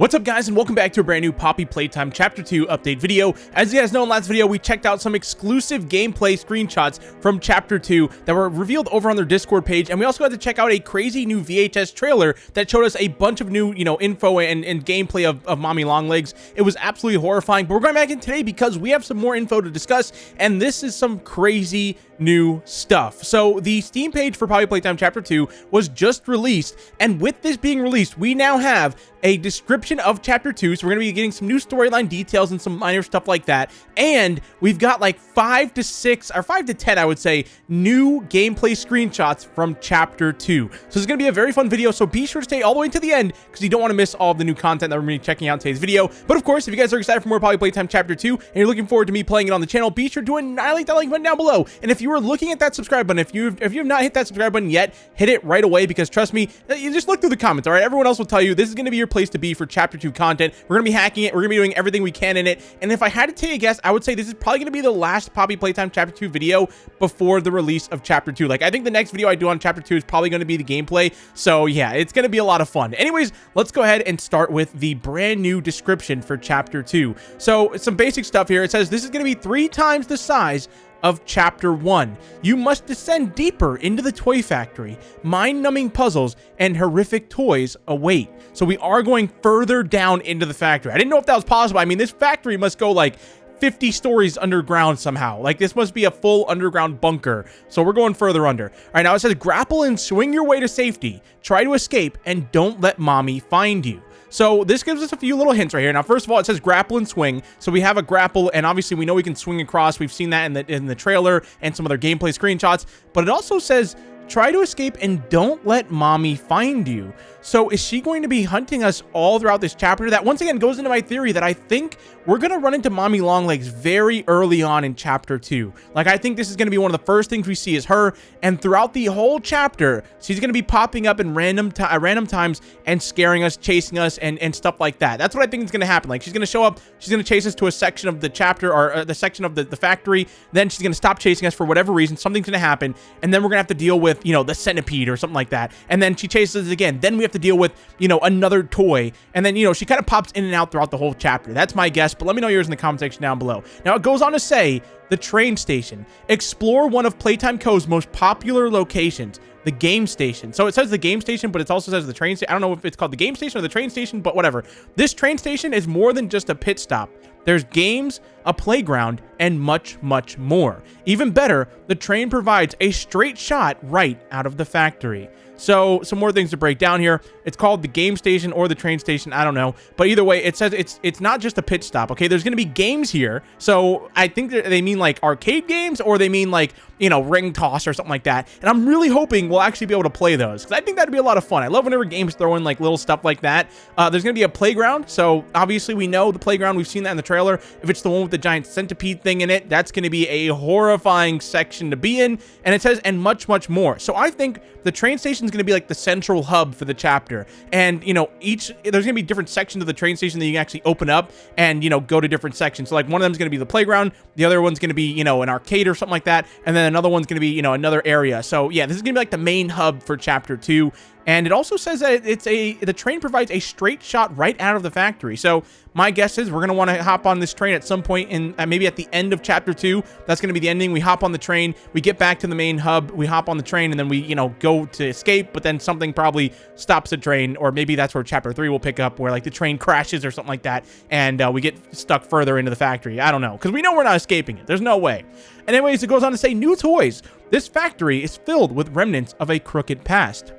What's up, guys, and welcome back to a brand new Poppy Playtime Chapter 2 update video. As you guys know, in last video we checked out some exclusive gameplay screenshots from Chapter 2 that were revealed over on their Discord page, and we also got to check out a crazy new VHS trailer that showed us a bunch of new, info and gameplay of Mommy Longlegs. It was absolutely horrifying, but we're going back in today because we have some more info to discuss, and this is some crazy new stuff. So the Steam page for Poppy Playtime Chapter 2 was just released, and with this being released, we now have a description of Chapter 2, so we're going to be getting some new storyline details and some minor stuff like that, and we've got like 5 to 6, or 5 to 10, I would say, new gameplay screenshots from Chapter 2. So it's going to be a very fun video, so be sure to stay all the way to the end, because you don't want to miss all of the new content that we're going to be checking out in today's video. But of course, if you guys are excited for more Poppy Playtime Chapter 2, and you're looking forward to me playing it on the channel, be sure to annihilate that like button down below. And if you are looking at that subscribe button, if you have not hit that subscribe button yet, hit it right away, because trust me, you just look through the comments, all right? Everyone else will tell you this is going to be your place to be for Chapter 2 content. We're going to be hacking it. We're going to be doing everything we can in it. And if I had to take a guess, I would say this is probably going to be the last Poppy Playtime Chapter 2 video before the release of Chapter 2. Like, I think the next video I do on Chapter 2 is probably going to be the gameplay. So yeah, it's going to be a lot of fun. Anyways, let's go ahead and start with the brand new description for Chapter 2. So some basic stuff here. It says this is going to be 3 times the size of Chapter 1. You must descend deeper into the toy factory. Mind-numbing puzzles and horrific toys await. So we are going further down into the factory. I didn't know if that was possible. I mean, this factory must go like 50 stories underground somehow. Like, this must be a full underground bunker. So we're going further under. All right, now it says grapple and swing your way to safety. Try to escape and don't let mommy find you. So this gives us a few little hints right here. Now, first of all, it says grapple and swing. So we have a grapple, and obviously we know we can swing across. We've seen that in the trailer and some other gameplay screenshots. But it also says try to escape and don't let mommy find you. So is she going to be hunting us all throughout this chapter? That once again goes into my theory that I think we're going to run into Mommy Longlegs very early on in Chapter 2. Like, I think this is going to be one of the first things we see is her, and throughout the whole chapter, she's going to be popping up in random times and scaring us, chasing us, and stuff like that. That's what I think is going to happen. Like, she's going to show up, she's going to chase us to a section of the chapter, or the section of the factory, then she's going to stop chasing us for whatever reason, something's going to happen, and then we're going to have to deal with, the centipede or something like that, and then she chases us again, then we have to deal with, another toy, and then, she kind of pops in and out throughout the whole chapter. That's my guess, but let me know yours in the comment section down below. Now, it goes on to say, the train station. Explore one of Playtime Co.'s most popular locations, the game station. So it says the game station, but it also says the train station. I don't know if it's called the game station or the train station, but whatever. This train station is more than just a pit stop. There's games, a playground, and much, much more. Even better, the train provides a straight shot right out of the factory. So some more things to break down here. It's called the game station or the train station. I don't know. But either way, it says it's not just a pit stop. Okay, there's going to be games here. So I think that they mean like arcade games, or they mean like, ring toss or something like that. And I'm really hoping we'll actually be able to play those, because I think that'd be a lot of fun. I love whenever games throw in like little stuff like that. There's going to be a playground. So obviously we know the playground. We've seen that in the trailer. If it's the one with the giant centipede thing in it, that's going to be a horrifying section to be in. And it says, and much, much more. So I think the train station is going to be like the central hub for the chapter. And, there's going to be different sections of the train station that you can actually open up and, go to different sections. So like one of them is going to be the playground. The other one's going to be, an arcade or something like that. And then another one's going to be, another area. So yeah, this is going to be like the main hub for Chapter 2. And it also says that the train provides a straight shot right out of the factory. So my guess is we're going to want to hop on this train at some point in, maybe at the end of Chapter 2. That's going to be the ending. We hop on the train, we get back to the main hub, we hop on the train, and then we, go to escape, but then something probably stops the train, or maybe that's where Chapter 3 will pick up, where like the train crashes or something like that, and we get stuck further into the factory. I don't know, because we know we're not escaping it. There's no way. And anyways, it goes on to say, new toys. This factory is filled with remnants of a crooked past.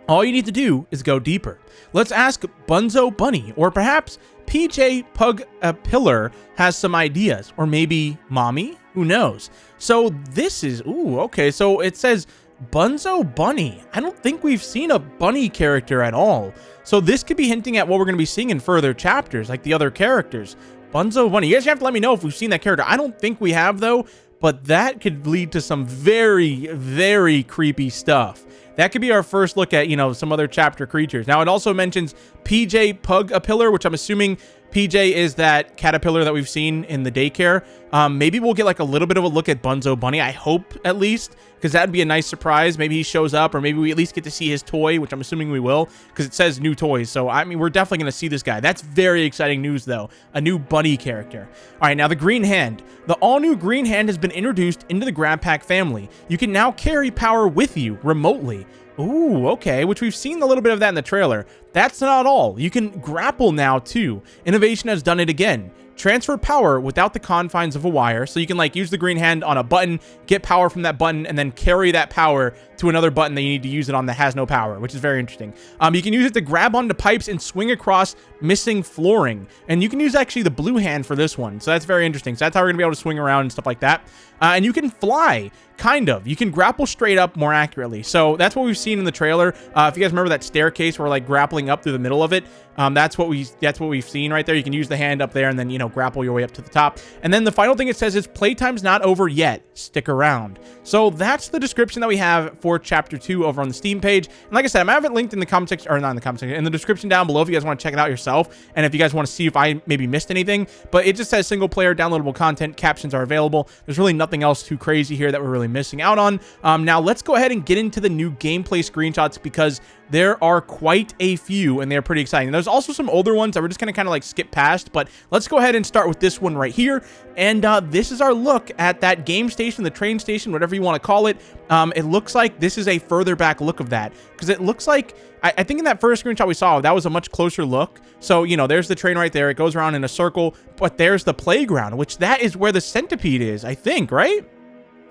All you need to do is go deeper. Let's ask Bunzo Bunny, or perhaps PJ Pug Pillar has some ideas, or maybe Mommy, who knows? So this is, okay, so it says Bunzo Bunny. I don't think we've seen a bunny character at all. So this could be hinting at what we're going to be seeing in further chapters, like the other characters. Bunzo Bunny. You guys have to let me know if we've seen that character. I don't think we have, though, but that could lead to some very, very creepy stuff. That could be our first look at, some other chapter creatures. Now, it also mentions PJ Pug Pillar, which I'm assuming PJ is that caterpillar that we've seen in the daycare. Maybe we'll get like a little bit of a look at Bunzo Bunny. I hope at least, because that'd be a nice surprise. Maybe he shows up, or maybe we at least get to see his toy, which I'm assuming we will, because it says new toys. So, I mean, we're definitely going to see this guy. That's very exciting news, though. A new bunny character. All right, now the Green Hand. The all-new Green Hand has been introduced into the Grab Pack family. You can now carry power with you remotely. Ooh, okay, which we've seen a little bit of that in the trailer. That's not all. You can grapple now, too. Innovation has done it again. Transfer power without the confines of a wire. So you can like use the Green Hand on a button, get power from that button, and then carry that power to another button that you need to use it on that has no power, which is very interesting. You can use it to grab onto pipes and swing across missing flooring. And you can use actually the blue hand for this one. So that's very interesting. So that's how we're gonna be able to swing around and stuff like that. And you can fly, kind of. You can grapple straight up more accurately. So that's what we've seen in the trailer. If you guys remember that staircase where like grappling up through the middle of it, that's what we've seen right there. You can use the hand up there and then, you know, grapple your way up to the top. And then the final thing it says is playtime's not over yet. Stick around. So that's the description that we have for Chapter 2 over on the Steam page. And like I said, I have it linked in the comment section, or not in the comment section, in the description down below if you guys want to check it out yourself. And if you guys want to see if I maybe missed anything. But it just says single player, downloadable content, captions are available. There's really nothing else too crazy here that we're really missing out on. Now let's go ahead and get into the new gameplay screenshots, because there are quite a few and they're pretty exciting. There's also some older ones that we're just gonna kind of like skip past, but let's go ahead and start with this one right here. And this is our look at that game station, the train station, whatever you want to call it. It looks like this is a further back look of that, because it looks like I think in that first screenshot we saw, that was a much closer look. So, you know, there's the train right there. It goes around in a circle, but there's the playground, which that is where the centipede is, I think, right?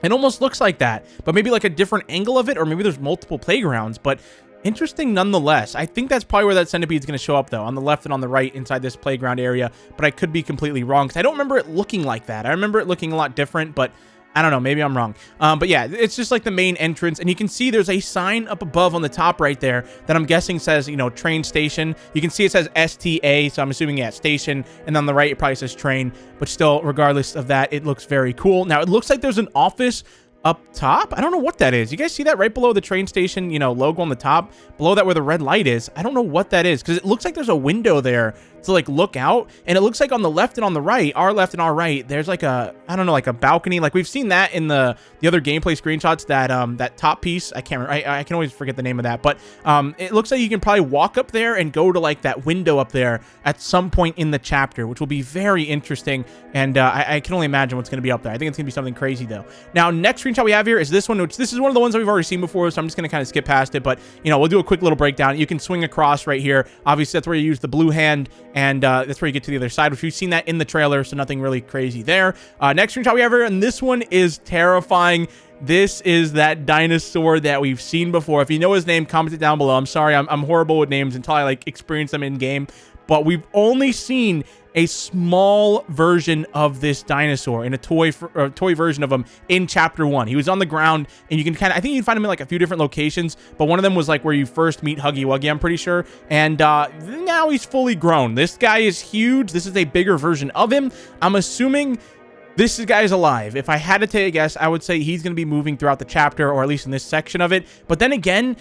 It almost looks like that, but maybe like a different angle of it, or maybe there's multiple playgrounds, but interesting nonetheless. I think that's probably where that centipede is going to show up, though, on the left and on the right inside this playground area, but I could be completely wrong, because I don't remember it looking like that. I remember it looking a lot different, but I don't know, maybe I'm wrong. But yeah, it's just like the main entrance, and you can see there's a sign up above on the top right there that I'm guessing says, you know, train station. You can see it says STA, so I'm assuming, yeah, station, and on the right it probably says train, but still, regardless of that, it looks very cool. Now, it looks like there's an office up top. I don't know what that is. You guys see that right below the train station, you know, logo on the top, below that where the red light is? I don't know what that is, because it looks like there's a window there to like look out, and it looks like on the left and on the right, our left and our right, there's like a, I don't know, like a balcony. Like we've seen that in the other gameplay screenshots, that that top piece. I can't remember, I can always forget the name of that, but it looks like you can probably walk up there and go to like that window up there at some point in the chapter, which will be very interesting. And I can only imagine what's going to be up there. I think it's gonna be something crazy though. Now, next screenshot we have here is this one, which this is one of the ones that we've already seen before, so I'm just gonna kind of skip past it, but you know, we'll do a quick little breakdown. You can swing across right here. Obviously that's where you use the blue hand, and that's where you get to the other side, which we've seen that in the trailer, so nothing really crazy there. Next screenshot we have here, and this one is terrifying. This is that dinosaur that we've seen before. If you know his name, comment it down below. I'm sorry, I'm horrible with names until I like experience them in game, but we've only seen a small version of this dinosaur in a toy version of him in Chapter 1. He was on the ground, and you can kind of, I think you can find him in like a few different locations, but one of them was like where you first meet Huggy Wuggy, I'm pretty sure. And now he's fully grown. This guy is huge. This is a bigger version of him. I'm assuming this guy is alive. If I had to take a guess, I would say he's going to be moving throughout the chapter, or at least in this section of it. But then again,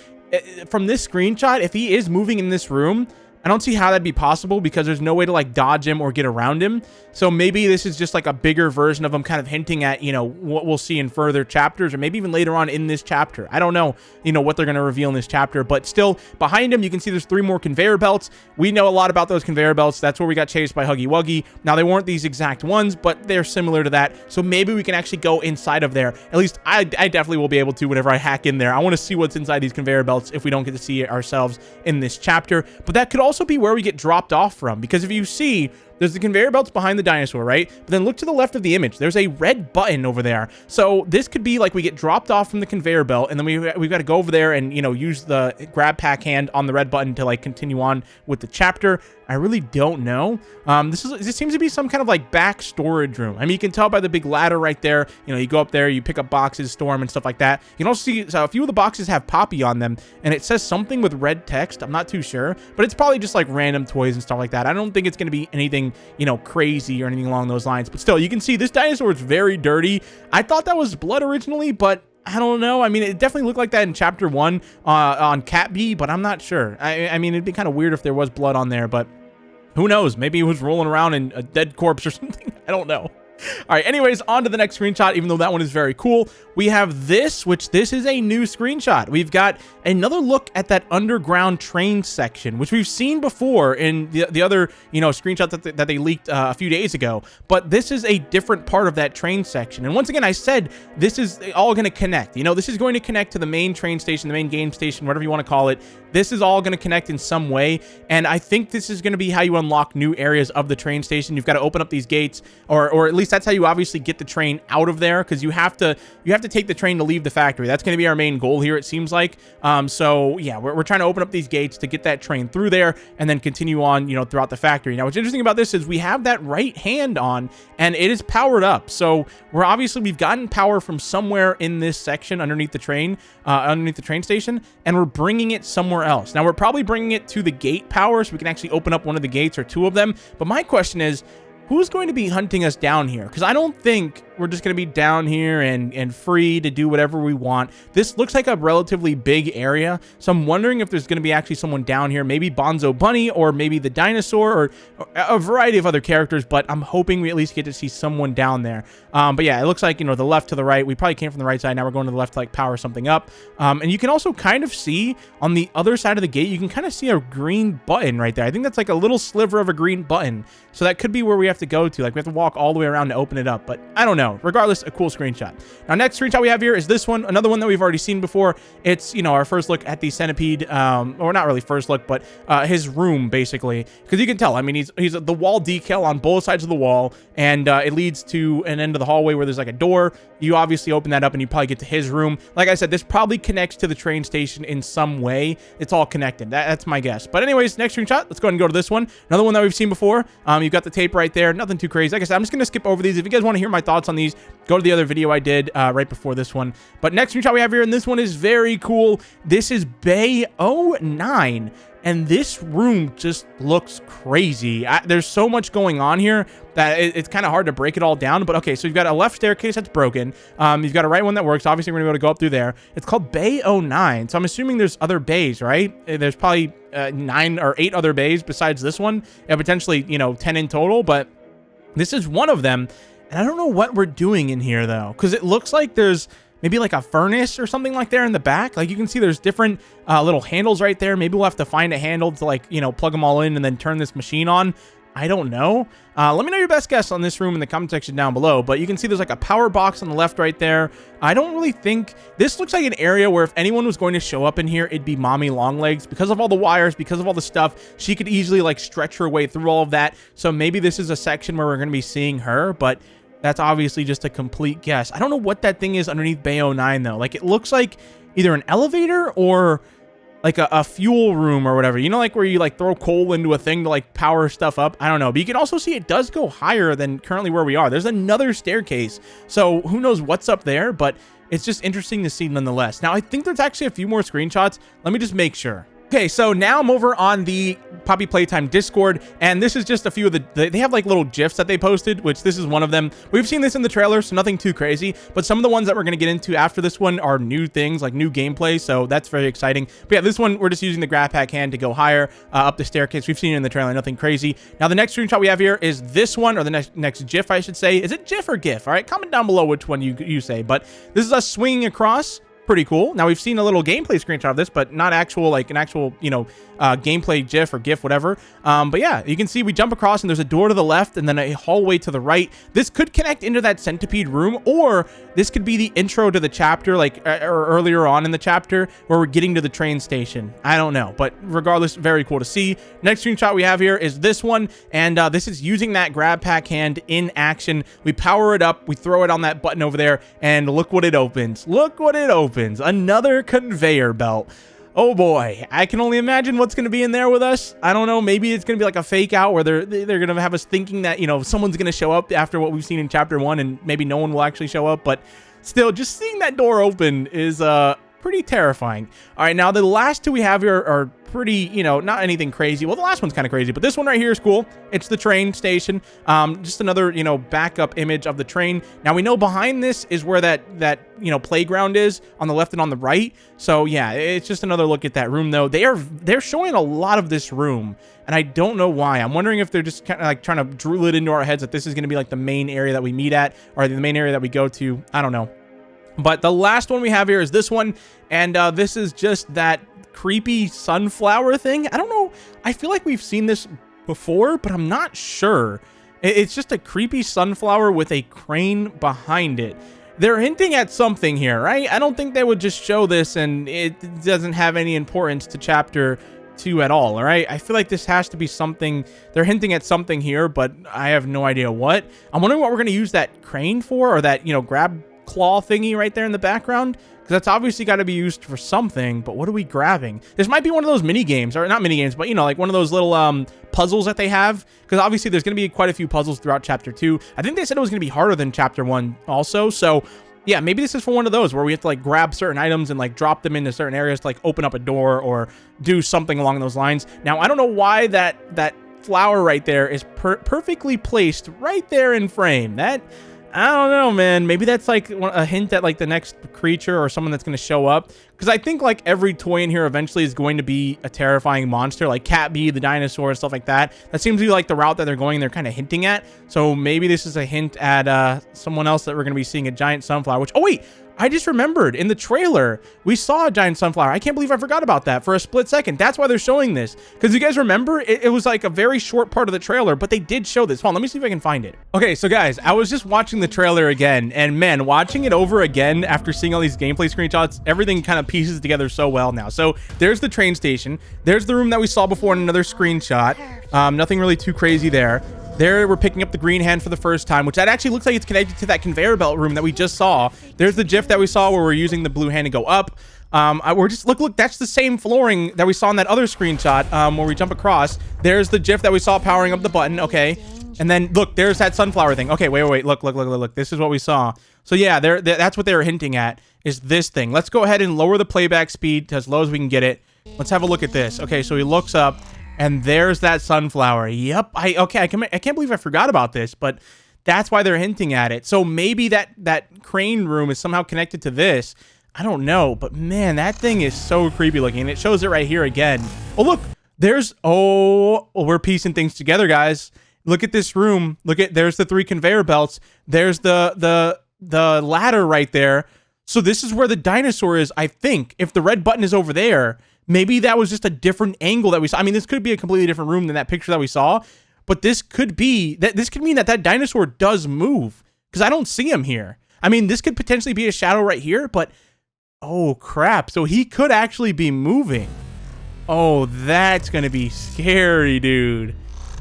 from this screenshot, if he is moving in this room, I don't see how that'd be possible, because there's no way to like dodge him or get around him. So maybe this is just like a bigger version of him, kind of hinting at, you know, what we'll see in further chapters, or maybe even later on in this chapter. I don't know, you know, what they're going to reveal in this chapter, but still behind him, you can see there's 3 more conveyor belts. We know a lot about those conveyor belts. That's where we got chased by Huggy Wuggy. Now, they weren't these exact ones, but they're similar to that. So maybe we can actually go inside of there. At least I definitely will be able to whenever I hack in there. I want to see what's inside these conveyor belts if we don't get to see it ourselves in this chapter. But that could also be where we get dropped off from, because if you see, there's the conveyor belts behind the dinosaur, right? But then look to the left of the image. There's a red button over there. So this could be like we get dropped off from the conveyor belt, and then we've got to go over there and, you know, use the grab pack hand on the red button to like continue on with the chapter. I really don't know. This seems to be some kind of like back storage room. I mean, you can tell by the big ladder right there. You know, you go up there, you pick up boxes, store them, and stuff like that. You can also see, so a few of the boxes have Poppy on them, and it says something with red text. I'm not too sure, but it's probably just like random toys and stuff like that. I don't think it's going to be anything, you know, crazy or anything along those lines, but still, you can see this dinosaur is very dirty. I thought that was blood originally, but I don't know. I mean, it definitely looked like that in Chapter 1 on Cat B, but I'm not sure. I mean, it'd be kind of weird if there was blood on there, but Who knows? Maybe he was rolling around in a dead corpse or something. I don't know. All right, anyways, on to the next screenshot, even though that one is very cool. We have this, which this is a new screenshot. We've got another look at that underground train section, which we've seen before in the other, screenshot that they leaked a few days ago. But this is a different part of that train section. And once again, I said this is all going to connect. This is going to connect to the main train station, the main game station, whatever you want to call it. This is all going to connect in some way. And I think this is going to be how you unlock new areas of the train station. You've got to open up these gates, or at least that's how you obviously get the train out of there, because you have to take the train to leave the factory. That's going to be our main goal here, it seems like. So yeah, we're trying to open up these gates to get that train through there and then continue on, throughout the factory. Now, what's interesting about this is we have that right hand on and it is powered up. So we've gotten power from somewhere in this section underneath the train station, and we're bringing it somewhere else. Now, we're probably bringing it to the gate power so we can actually open up one of the gates or two of them. But my question is, who's going to be hunting us down here? Because I don't think we're just going to be down here and free to do whatever we want. This looks like a relatively big area, so I'm wondering if there's going to be actually someone down here, maybe Bonzo Bunny, or maybe the dinosaur, or a variety of other characters, but I'm hoping we at least get to see someone down there. But yeah, it looks like, the left to the right. We probably came from the right side. Now we're going to the left to like power something up. And you can also kind of see on the other side of the gate, you can kind of see a green button right there. I think that's like a little sliver of a green button. So that could be where we have to go to. Like, we have to walk all the way around to open it up, but I don't know. Regardless, a cool screenshot. Now, next screenshot we have here is this one, another one that we've already seen before. It's, our first look at the centipede, or not really first look, but his room, basically, because you can tell, I mean, he's the wall decal on both sides of the wall, and it leads to an end of the hallway where there's like a door. You obviously open that up and you probably get to his room. Like I said, this probably connects to the train station in some way. It's all connected. That's my guess. But anyways, next screenshot, let's go ahead and go to this one. Another one that we've seen before. You've got the tape right there. Nothing too crazy. Like I said, I'm just going to skip over these. If you guys want to hear my thoughts on these, go to the other video I did right before this one. But next screenshot we have here, and this one is very cool. This is Bay 09. And this room just looks crazy. There's so much going on here that it's kind of hard to break it all down. But okay, so you've got a left staircase that's broken. You've got a right one that works. Obviously, we're going to be able to go up through there. It's called Bay 09. So I'm assuming there's other bays, right? There's probably 9 or 8 other bays besides this one. And potentially, 10 in total. But this is one of them. And I don't know what we're doing in here, though. Because it looks like there's maybe like a furnace or something like there in the back. Like, you can see there's different little handles right there. Maybe we'll have to find a handle to like, plug them all in and then turn this machine on. I don't know. Let me know your best guess on this room in the comment section down below. But you can see there's like a power box on the left right there. I don't really think this looks like an area where if anyone was going to show up in here, it'd be Mommy Longlegs. Because of all the wires, because of all the stuff, she could easily like stretch her way through all of that. So maybe this is a section where we're going to be seeing her, but that's obviously just a complete guess. I don't know what that thing is underneath Bay 09 though. Like, it looks like either an elevator or like a fuel room or whatever. Like where you like throw coal into a thing to like power stuff up. I don't know. But you can also see it does go higher than currently where we are. There's another staircase. So who knows what's up there, but it's just interesting to see nonetheless. Now, I think there's actually a few more screenshots. Let me just make sure. Okay, so now I'm over on the Poppy Playtime Discord, and this is just a few of they have like little GIFs that they posted, which this is one of them. We've seen this in the trailer, so nothing too crazy, but some of the ones that we're going to get into after this one are new things, like new gameplay, so that's very exciting. But yeah, this one, we're just using the grab pack hand to go higher up the staircase. We've seen it in the trailer, nothing crazy. Now, the next screenshot we have here is this one, or the next GIF, I should say. Is it GIF or GIF? All right, comment down below which one you say, but this is us swinging across. Pretty cool. Now, we've seen a little gameplay screenshot of this, but not actual, like an actual, gameplay GIF or GIF, whatever. But yeah, you can see we jump across and there's a door to the left and then a hallway to the right. This could connect into that centipede room, or this could be the intro to the chapter, like or earlier on in the chapter where we're getting to the train station. I don't know, but regardless, very cool to see. Next screenshot we have here is this one, and this is using that grab pack hand in action. We power it up, we throw it on that button over there, and look what it opens. Look what it opens. Another conveyor belt. Oh boy, I can only imagine what's going to be in there with us. I don't know, maybe it's going to be like a fake out where they're going to have us thinking that, someone's going to show up after what we've seen in chapter 1, and maybe no one will actually show up. But still, just seeing that door open is pretty terrifying. All right, now the last two we have here are pretty, you know, not anything crazy. Well, the last one's kind of crazy, but this one right here is cool. It's the train station. Just another, you know, backup image of the train. Now we know behind this is where that you know, playground is on the left and on the right. So yeah, it's just another look at that room though. They're showing a lot of this room, and I don't know why. I'm wondering if they're just kind of like trying to drill it into our heads that this is going to be like the main area that we meet at, or the main area that we go to. I don't know. But the last one we have here is this one, and this is just that creepy sunflower thing. I don't know. I feel like we've seen this before, but I'm not sure. It's just a creepy sunflower with a crane behind it. They're hinting at something here, right? I don't think they would just show this and it doesn't have any importance to chapter 2 at all right? I feel like this has to be something. They're hinting at something here, but I have no idea what. I'm wondering what we're going to use that crane for, or that, you know, grab claw thingy right there in the background, because that's obviously got to be used for something. But what are we grabbing? This might be one of those mini games, or not mini games, but, you know, like one of those little puzzles that they have, because obviously there's going to be quite a few puzzles throughout chapter 2. I think they said it was going to be harder than chapter 1 also. So yeah, maybe this is for one of those where we have to like grab certain items and like drop them into certain areas to like open up a door or do something along those lines. Now, I don't know why that flower right there is perfectly placed right there in frame. That, I don't know, man. Maybe that's like a hint at like the next creature or someone that's going to show up. Because I think like every toy in here eventually is going to be a terrifying monster, like Cat Bee, the dinosaur, and stuff like that. That seems to be like the route that they're going. They're kind of hinting at. So maybe this is a hint at someone else that we're going to be seeing, a giant sunflower. Which, oh wait, I just remembered in the trailer we saw a giant sunflower. I can't believe I forgot about that for a split second. That's why they're showing this, because you guys remember it was like a very short part of the trailer, but they did show this. Hold on, let me see if I can find it. Okay, so guys, I was just watching the trailer again, and man, watching it over again after seeing all these gameplay screenshots, everything kind of pieces together so well now. So there's the train station, there's the room that we saw before in another screenshot. Nothing really too crazy there. There, we're picking up the green hand for the first time, which that actually looks like it's connected to that conveyor belt room that we just saw. There's the GIF that we saw where we're using the blue hand to go up. We're just, look, that's the same flooring that we saw in that other screenshot where we jump across. There's the GIF that we saw powering up the button. Okay. And then, look, there's that sunflower thing. Okay, wait. Look. This is what we saw. So, yeah, that's what they were hinting at, is this thing. Let's go ahead and lower the playback speed to as low as we can get it. Let's have a look at this. Okay, so he looks up. And there's that sunflower. Yep. I can't believe I forgot about this, but that's why they're hinting at it. So maybe that crane room is somehow connected to this. I don't know, but man, that thing is so creepy looking. And it shows it right here again. Oh, look, we're piecing things together, guys. Look at this room. There's the 3 conveyor belts. There's the ladder right there. So this is where the dinosaur is, I think. If the red button is over there, maybe that was just a different angle that we saw. I mean, this could be a completely different room than that picture that we saw, but this could mean that dinosaur does move, because I don't see him here. I mean, this could potentially be a shadow right here, but oh crap. So he could actually be moving. Oh, that's going to be scary, dude.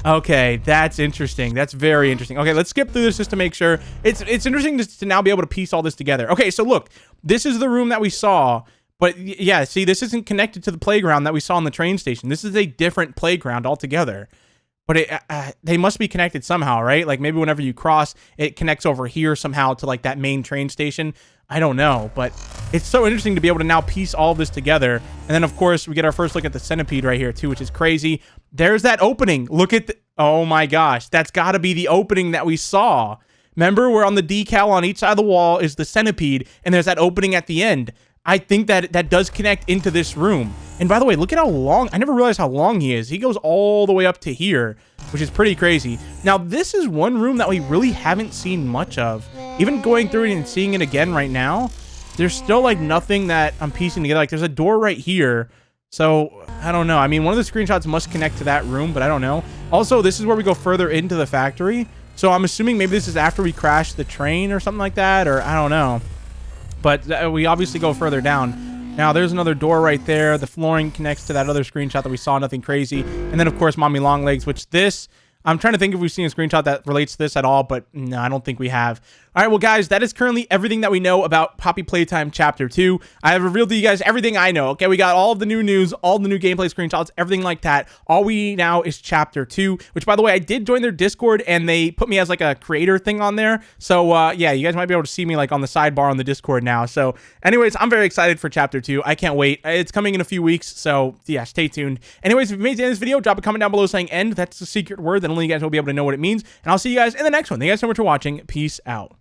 Okay, that's interesting. That's very interesting. Okay, let's skip through this just to make sure. It's interesting to now be able to piece all this together. Okay, so look, this is the room that we saw. But yeah, see, this isn't connected to the playground that we saw in the train station. This is a different playground altogether. But they must be connected somehow, right? Like maybe whenever you cross, it connects over here somehow to like that main train station. I don't know, but it's so interesting to be able to now piece all of this together. And then, of course, we get our first look at the centipede right here, too, which is crazy. There's that opening. Look at oh my gosh, that's got to be the opening that we saw. Remember, we're on the decal on each side of the wall is the centipede, and there's that opening at the end. I think that does connect into this room. And by the way, look at how long. I never realized how long he is. He goes all the way up to here, which is pretty crazy. Now, this is one room that we really haven't seen much of. Even going through it and seeing it again right now, there's still like nothing that I'm piecing together. Like there's a door right here. So I don't know. I mean, one of the screenshots must connect to that room, but I don't know. Also, this is where we go further into the factory. So I'm assuming maybe this is after we crash the train or something like that, or I don't know. But we obviously go further down. Now, there's another door right there. The flooring connects to that other screenshot that we saw, nothing crazy. And then, of course, Mommy Longlegs, which this, I'm trying to think if we've seen a screenshot that relates to this at all, but no, I don't think we have. All right, well, guys, that is currently everything that we know about Poppy Playtime Chapter 2. I have revealed to you guys everything I know. Okay, we got all of the new news, all the new gameplay screenshots, everything like that. All we need now is Chapter 2, which, by the way, I did join their Discord, and they put me as like a creator thing on there. So, yeah, you guys might be able to see me like on the sidebar on the Discord now. So, anyways, I'm very excited for Chapter 2. I can't wait. It's coming in a few weeks, so yeah, stay tuned. Anyways, if you made it to the end of this video, drop a comment down below saying end. That's a secret word that only you guys will be able to know what it means. And I'll see you guys in the next one. Thank you guys so much for watching. Peace out.